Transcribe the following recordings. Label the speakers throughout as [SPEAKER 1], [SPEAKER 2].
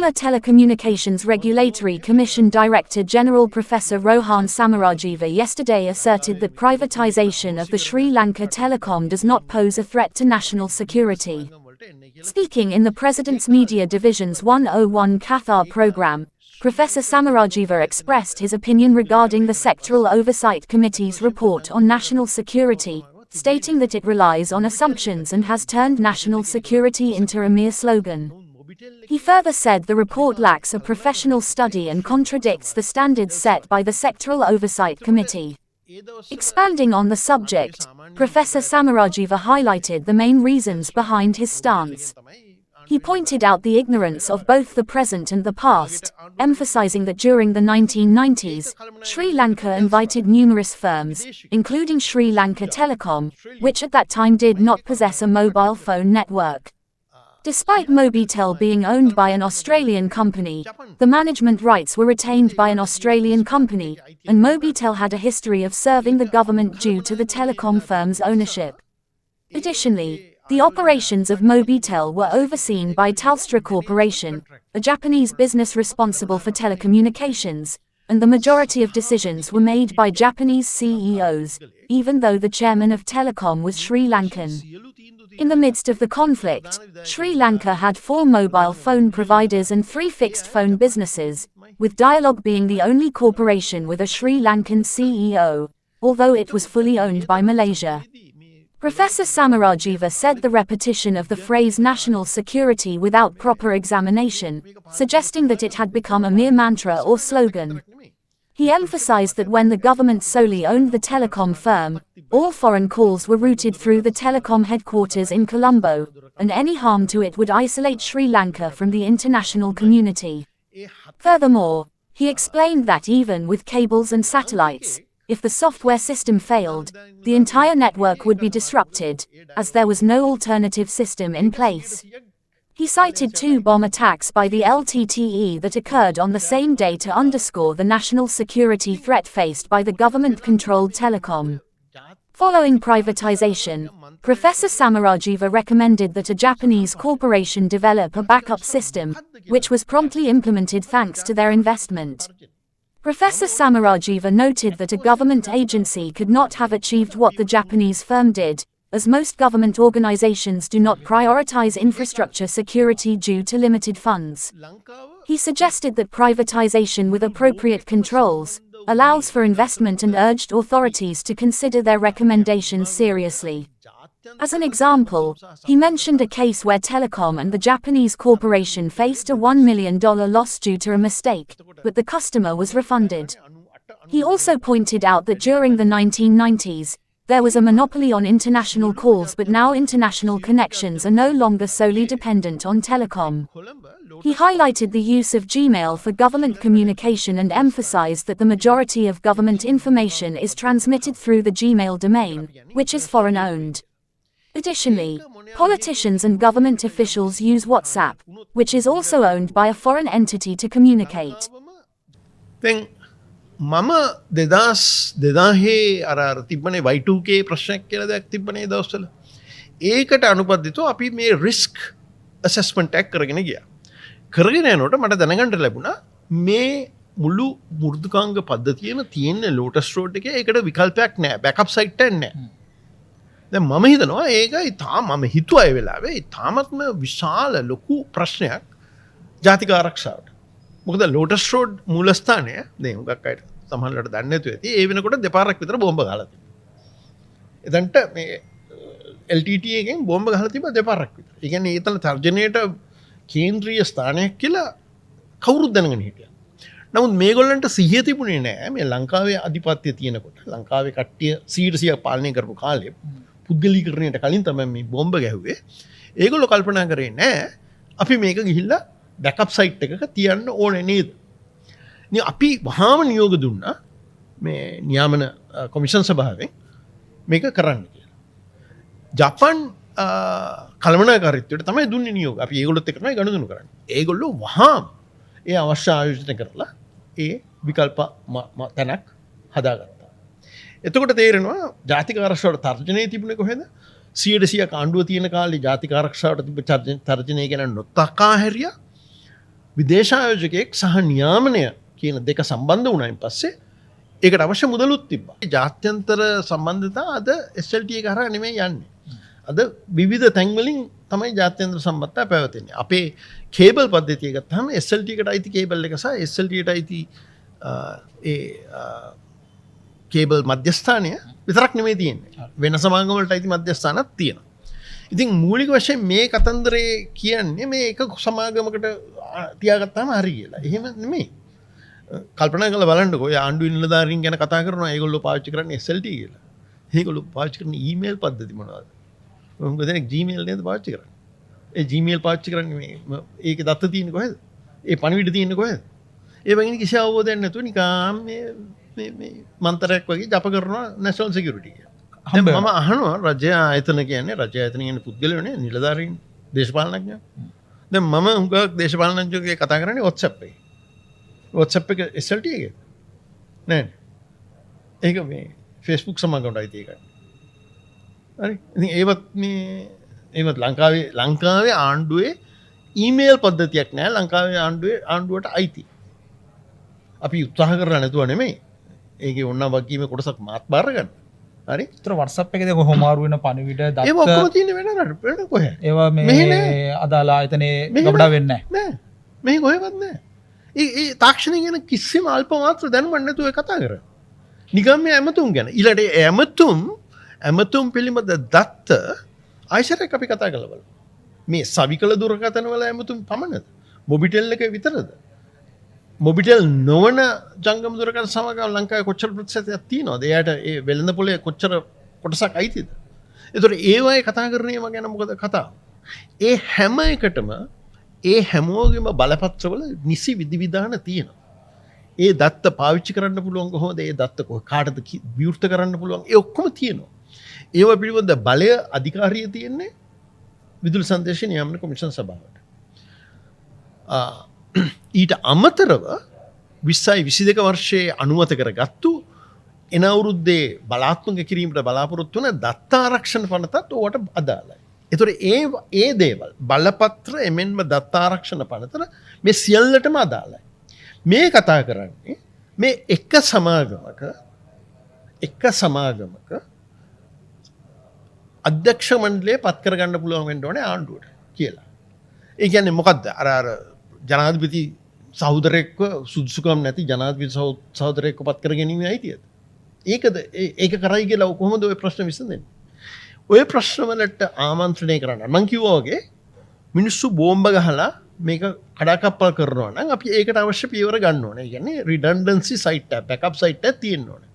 [SPEAKER 1] former Telecommunications Regulatory Commission Director General Professor Rohan Samarajeeva yesterday asserted that privatisation of the Sri Lanka Telecom does not pose a threat to national security. Speaking in the President's Media Division's 101 Kathar program, Professor Samarajeeva expressed his opinion regarding the Sectoral Oversight Committee's report on national security, stating that it relies on assumptions and has turned national security into a mere slogan. He further said the report lacks a professional study and contradicts the standards set by the Sectoral Oversight Committee. Expanding on the subject, Professor Samarajeeva highlighted the main reasons behind his stance. He pointed out the ignorance of both the present and the past, emphasizing that during the 1990s, Sri Lanka invited numerous firms, including Sri Lanka Telecom, which at that time did not possess a mobile phone network. Despite Mobitel being owned by an Australian company, the management rights were retained by an Australian company, and Mobitel had a history of serving the government due to the telecom firm's ownership. Additionally, the operations of Mobitel were overseen by Telstra Corporation, a Japanese business responsible for telecommunications, and the majority of decisions were made by Japanese CEOs, even though the chairman of Telecom was Sri Lankan. In the midst of the conflict, Sri Lanka had 4 mobile phone providers and 3 fixed phone businesses, with Dialog being the only corporation with a Sri Lankan CEO, although it was fully owned by Malaysia. Professor Samarajeeva said the repetition of the phrase national security without proper examination, suggesting that it had become a mere mantra or slogan. He emphasized that when the government solely owned the telecom firm, all foreign calls were routed through the telecom headquarters in Colombo, and any harm to it would isolate Sri Lanka from the international community. Furthermore, he explained that even with cables and satellites, if the software system failed, the entire network would be disrupted, as there was no alternative system in place. He cited 2 bomb attacks by the LTTE that occurred on the same day to underscore the national security threat faced by the government-controlled telecom. Following privatization, Professor Samarajeeva recommended that a Japanese corporation develop a backup system, which was promptly implemented thanks to their investment. Professor Samarajeeva noted that a government agency could not have achieved what the Japanese firm did, as most government organizations do not prioritize infrastructure security due to limited funds. He suggested that privatization with appropriate controls allows for investment and urged authorities to consider their recommendations seriously. As an example, he mentioned a case where Telecom and the Japanese corporation faced a $1 million loss due to a mistake, but the customer was refunded. He also pointed out that during the 1990s, there was a monopoly on international calls, but now international connections are no longer solely dependent on telecom. He highlighted the use of Gmail for government communication and emphasized that the majority of government information is transmitted through the Gmail domain, which is foreign-owned. Additionally, politicians and government officials use WhatsApp, which is also owned by a foreign entity to communicate.
[SPEAKER 2] මම දෙදාහේ අර තිබ්බනේ Y2K ප්‍රශ්නයක් කියලා දෙයක් තිබ්බනේ ඒ දවස්වල. ඒකට අනුපදිතව අපි මේ risk assessment එකක් කරගෙන ගියා. කරගෙන යනකොට මට දැනගන්න ලැබුණා මේ මුළු මෘදුකාංග පද්ධතියම තියෙන ලෝටස් රෝඩ් එකේ ඒකට විකල්පයක් නැහැ. බෑකප් සයිට් එකක් නැහැ. දැන් මම හිතනවා ඒක ඉතාම මම හිතුවා ඒ වෙලාවේ ඉතාමත්ම විශාල ලොකු ප්‍රශ්නයක් ජාතික ආරක්ෂාවට. මොකද ලෝටස් රෝඩ් මූලස්ථානය දැන් උගක් අයට සමහරවිට දන්නේ නැතුව ඇති ඒ වෙනකොට දෙපාරක් විතර බෝම්බ ගහලා තිබුණා. එතනට මේ LTT එකෙන් බෝම්බ ගහලා තිබ්බා දෙපාරක් විතර. ඒ කියන්නේ ඒතන තර්ජනයට කේන්ද්‍රීය ස්ථානයක් කියලා කවුරුත් දැනගෙන හිටියා. නමුත් මේගොල්ලන්ට සිහිය තිබුණේ නැහැ මේ ලංකාවේ අධිපත්‍ය තියෙනකොට. ලංකාවේ කට්ටිය 100% පාලනය කරපු කාලේ පුද්ගලීකරණයට කලින් තමයි මේ බෝම්බ ගැහුවේ. ඒගොල්ලෝ කල්පනා කරේ නැහැ අපි මේක ගිහිල්ලා බැකප් සයිට් එකක තියන්න ඕනේ නේද? ඉතින් අපි වහාම නියෝග දුන්නා මේ නියාමන කොමිෂන් සභාවෙන් මේක කරන්න කියලා. ජපාන් කළමනාකාරීත්වයට තමයි දුන්නේ නියෝග. අපි ඒගොල්ලොත් එක්ක තමයි ගනුදෙනු කරන්නේ. ඒගොල්ලෝ වහාම ඒ අවශ්‍ය ආයෝජන කරලා ඒ විකල්ප තැනක් හදාගත්තා. එතකොට තේරෙනවා ජාතික ආරක්ෂාවට තර්ජනය තිබුණේ කොහෙද? 100% ආණ්ඩුව තියෙන කාලේ ජාතික ආරක්ෂාවට තිබ්බ තර්ජනය ගැන නොතකා හැරියා. විදේශායෝජකයෙක් සහ නියාමනය කියන දෙක සම්බන්ධ වුණයින් පස්සේ ඒකට අවශ්‍ය මුදලුත් තිබ්බා. ජාත්‍යන්තර සම්බන්ධතා අද SLT එක හරහා නෙමෙයි යන්නේ. අද විවිධ තැන්වලින් තමයි ජාත්‍යන්තර සම්බන්ධතා පැවතෙන්නේ. අපේ කේබල් පද්ධතිය ගත්තාම SLT එකට අයිති කේබල් එක සහ SLT එකට අයිති ඒ කේබල් මධ්‍යස්ථානය විතරක් නෙමෙයි තියෙන්නේ. වෙන සමාගම් වලට අයිති මධ්‍යස්ථානක් තියෙනවා. ඉතින් මූලික වශයෙන් මේ කතන්දරේ කියන්නේ මේ එක සමාගමකට තියාගත්තාම හරි කියලා. එහෙම නෙමෙයි. කල්පනා කරලා බලන්නකෝ. ඔය ආණ්ඩුවේ නිලධාරීන් ගැන කතා කරනවා. ඒගොල්ලෝ පාවිච්චි කරන්නේ SLT කියලා. ඒගොල්ලෝ පාවිච්චි කරන ඊමේල් පද්ධති මොනවද? මොකද දැන් Gmail නේද පාවිච්චි කරන්නේ. ඒ Gmail පාවිච්චි කරන්නේ මේ ඒකේ දත්ත තියෙන්නේ කොහෙද? ඒ පණිවිඩ තියෙන්නේ කොහෙද? ඒ වගේ කිසි අවබෝධයක් නැතුව නිකම් මේ මන්තරයක් වගේ ජප කරනවා නැෂනල් සිකියුරිටි කියලා. මම අහනවා රජය ආයතන කියන්නේ රජය ආයතන කියන්නේ පුද්ගලයෝනේ නිලධාරීන් දේශපාලනඥයෝ. දැන් මම හුඟක් දේශපාලනඥයෝගේ කතා කරන්නේ WhatsApp එකේ. WhatsApp එක SLT එකේ නෑ. ඒක මේ Facebook සමාගමට අයිති එකයි. හරි. ඉතින් ඒවත් ලංකාවේ ආණ්ඩුවේ ඊමේල් පද්ධතියක් නෑ. ලංකාවේ ආණ්ඩුවට අයිති. අපි උත්සාහ කරලා නැතුව නෙමෙයි. ඒකේ ඕනනම් වගකීමේ කොටසක් මාත් බාර ගන්න. හරි.
[SPEAKER 3] ඒතර WhatsApp එකේදී කොහොම මාරු වෙන පණිවිඩ දත්ත
[SPEAKER 2] ඒව ඔක්කොම තියෙන වෙන කොහෙද?
[SPEAKER 3] ඒවා මේ අදාළ ආයතනයේ ගබඩා වෙන්නේ
[SPEAKER 2] නැහැ. මෙහි කොහෙවත් නැහැ. ඒ තාක්ෂණය ගැන කිසිම අල්ප මාත්‍ර දැනුමක් නැතුව කතා කරා. නිකම් මේ ඇමතුම් ගැන. ඊළඟට ඇමතුම් පිළිබඳ දත්ත ආයිසරයක් අපි කතා කරලා බලමු. මේ සවිකල දුරකථන වල ඇමතුම් පමණද? මොබිටෙල් එක විතරද? මොබිටෙල් නොවන ජංගම දුරකථන සමාගම් ලංකාවේ කොච්චර ප්‍රතිශතයක් තියෙනවද? එයාට ඒ වෙළඳ පොලේ කොච්චර කොටසක් අයිතිද? ඒතකොට ඒ වගේ කතා කරන ඒවා ගැන මොකද කතාව? ඒ හැම එකටම ඒ හැමෝගෙම බලපත්‍රවල නිසි විධිවිධාන තියෙනවා. ඒ දත්ත පාවිච්චි කරන්න පුළුවන් කොහොමද? ඒ දත්ත කාටද විවෘත කරන්න පුළුවන්? ඒ ඔක්කොම තියෙනවා. ඒව පිළිබඳ බලය අධිකාරිය තියෙන්නේ විදුලි සංදේශ නියාමන කොමිෂන් සභාවට. ඊට අමතරව 2022 වර්ෂයේ අනුමත කරගත්තු එන අවුරුද්දේ බලාත්මක කිරීමට බලාපොරොත්තු වන දත්ත ආරක්ෂණ පනතත් ඕවට අදාළයි. ඒතොර ඒ දේවල් බලපත්‍ර එමෙන්ම දත්ත ආරක්ෂණ පනතර මේ සියල්ලටම අදාළයි. මේ කතා කරන්නේ මේ එක සමාගමක අධ්‍යක්ෂ මණ්ඩලය පත් කරගන්න පුළුවන් වෙන්න ඕනේ ආණ්ඩුවට කියලා. ඒ කියන්නේ මොකද්ද? අර ජනාධිපති සහෝදරයෙක්ව සුදුසුකම් නැති ජනාධිපති සහෝදරයෙක්ව පත් කර ගැනීම අයිතියද? ඒක කරයි කියලා කොහොමද ওই ප්‍රශ්න විසඳෙන්නේ? ඔය ප්‍රශ්න වලට ආමන්ත්‍රණය කරන්න මම කිව්වා වගේ මිනිස්සු බෝම්බ ගහලා මේක කඩාකප්පල් කරනවා නම් අපි ඒකට අවශ්‍ය පියවර ගන්න ඕනේ. ඒ කියන්නේ රිඩන්ඩන්සි සයිට් එක, බෑකප් සයිට් එකක් තියෙන්න ඕනේ.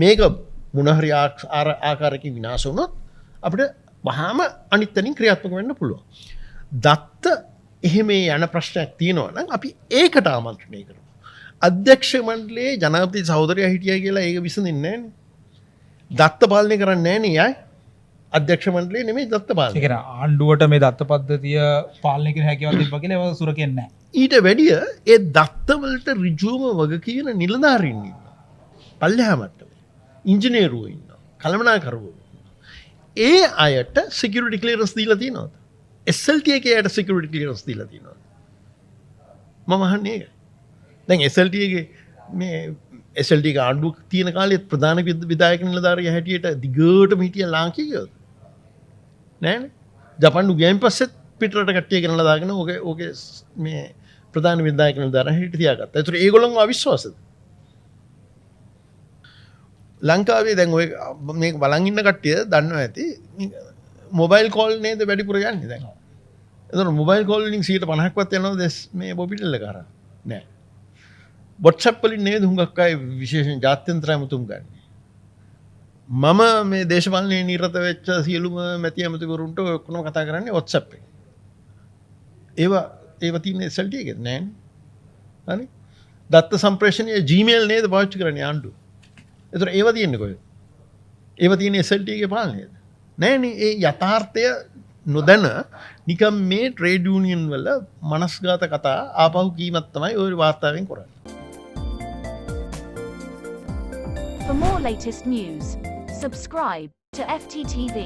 [SPEAKER 2] මේක මොන හරි ආකාරයකින් විනාශ වුණොත් අපිට වහාම අනිත් තැනින් ක්‍රියාත්මක වෙන්න පුළුවන්. දත්ත එහෙම යන ප්‍රශ්නයක් තියෙනවා නම් අපි ඒකට ආමන්ත්‍රණය කරමු. අධ්‍යක්ෂ මණ්ඩලයේ ජනාධිපති සහෝදරයා හිටියා කියලා ඒක විසඳින්නේ නැහැ නේ. දත්ත පාලනය කරන්නේ නැහැ නේ අය. අධ්‍යක්ෂ මණ්ඩලය නෙමෙයි දත්ත පාලනය.
[SPEAKER 3] ඒ කියන්නේ ආණ්ඩුවට මේ දත්ත පද්ධතිය පාලනය කරන හැකියාවක් තිබ්බා කියලා ඒක සුරකෙන්නේ නැහැ.
[SPEAKER 2] ඊට වැඩිය ඒ දත්ත වලට ඍජුවම වග කියන නිලධාරීන් ඉන්නවා. පල්ලෙහා මට්ටමේ. ඉංජිනේරුවෝ ඉන්නවා. කළමනාකරුවෝ. ඒ අයට සිකියුරිටි ක්ලියරන්ස් දීලා තියෙනවද? SLT එකේ අයට සිකියුරිටි ක්ලියරන්ස් දීලා තියෙනවද? මම අහන්නේ ඒක. දැන් SLT එකේ මේ SLT එක ආණ්ඩුව තියෙන කාලේ ප්‍රධාන විධායක නිලධාරියා හැටියට දිගටම හිටිය ලාංකිකයෝද? නෑනේ. ජපාන් ගියන් පස්සෙත් පිටරට කට්ටිය ගෙනලා දාගෙන ඕකේ මේ ප්‍රධාන විධායක නිලධාරියා හැටියට තියාගත්තා. ඒතර ඒගොල්ලන්ව අවිශ්වාසද? ලංකාවේ දැන් ඔය මේක බලන් ඉන්න කට්ටිය දන්නවා ඇති මොබයිල් කෝල් නේද වැඩිපුර යන්නේ දැන්. එතකොට මොබයිල් කෝල් වලින් 50%ක්වත් යනවද මේ මොබිටෙල් එක කරා? නෑ. WhatsApp වලින් නේද හුඟක් අය විශේෂයෙන් ජාත්‍යන්තර ඇමතුම් ගන්න. මම මේ දේශපාලනයේ නිරත වෙච්ච සියලුම මැති ඇමතිවරුන්ට ඔක්කොම කතා කරන්නේ WhatsApp එකේ. ඒවා තියෙන SLT එකේ නෑනේ. හරි? දත්ත සම්ප්‍රේෂණයේ Gmail නේද පාවිච්චි කරන්නේ ආණ්ඩුව. ඒතර ඒවා තියෙන්නේ කොහෙද? ඒවා තියෙන්නේ SLT එකේ පාලනයේද? නෑනේ. ඒ යථාර්ථය නොදැන නිකම් මේ ට්‍රේඩ් යූනියන් වල මනස්ගත කතා ආපහු කීමක් තමයි ඔය වාර්තාවෙන් කරන්නේ.
[SPEAKER 1] For more latest news, subscribe to FTTV.